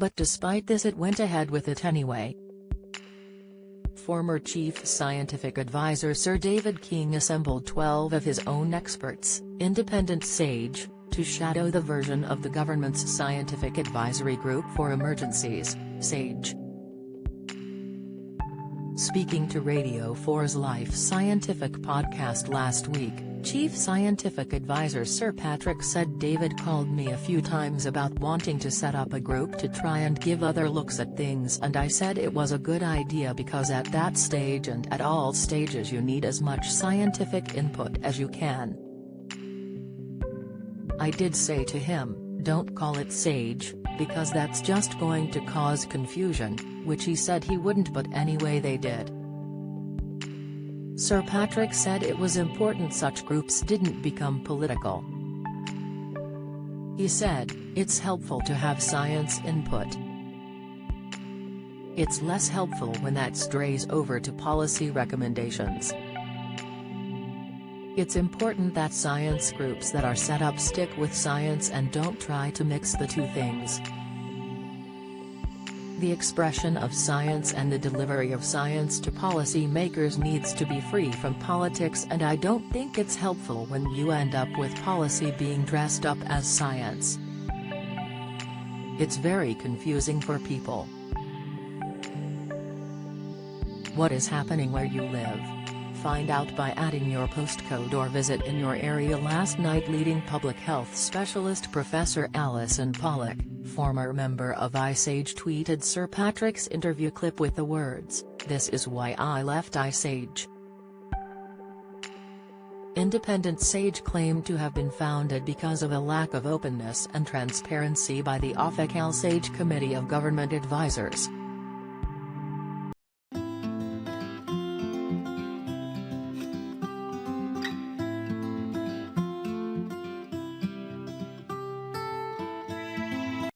but despite this it went ahead with it anyway. Former Chief Scientific Advisor Sir David King assembled 12 of his own experts, independent SAGE, to shadow the version of the government's Scientific Advisory Group for Emergencies, SAGE. Speaking to Radio 4's Life Scientific podcast last week, Chief Scientific Advisor Sir Patrick said David called me a few times about wanting to set up a group to try and give other looks at things, and I said it was a good idea because at that stage and at all stages you need as much scientific input as you can. I did say to him, don't call it SAGE, because that's just going to cause confusion, which he said he wouldn't, but anyway they did. Sir Patrick said it was important such groups didn't become political. He said, it's helpful to have science input. It's less helpful when that strays over to policy recommendations. It's important that science groups that are set up stick with science and don't try to mix the two things. The expression of science and the delivery of science to policy makers needs to be free from politics, and I don't think it's helpful when you end up with policy being dressed up as science. It's very confusing for people. What is happening where you live? Find out by adding your postcode or visit in your area. Last night, leading public health specialist Professor Alison Pollock, former member of iSage, tweeted Sir Patrick's interview clip with the words, "This is why I left iSage." Independent SAGE claimed to have been founded because of a lack of openness and transparency by the Official SAGE Committee of Government Advisors.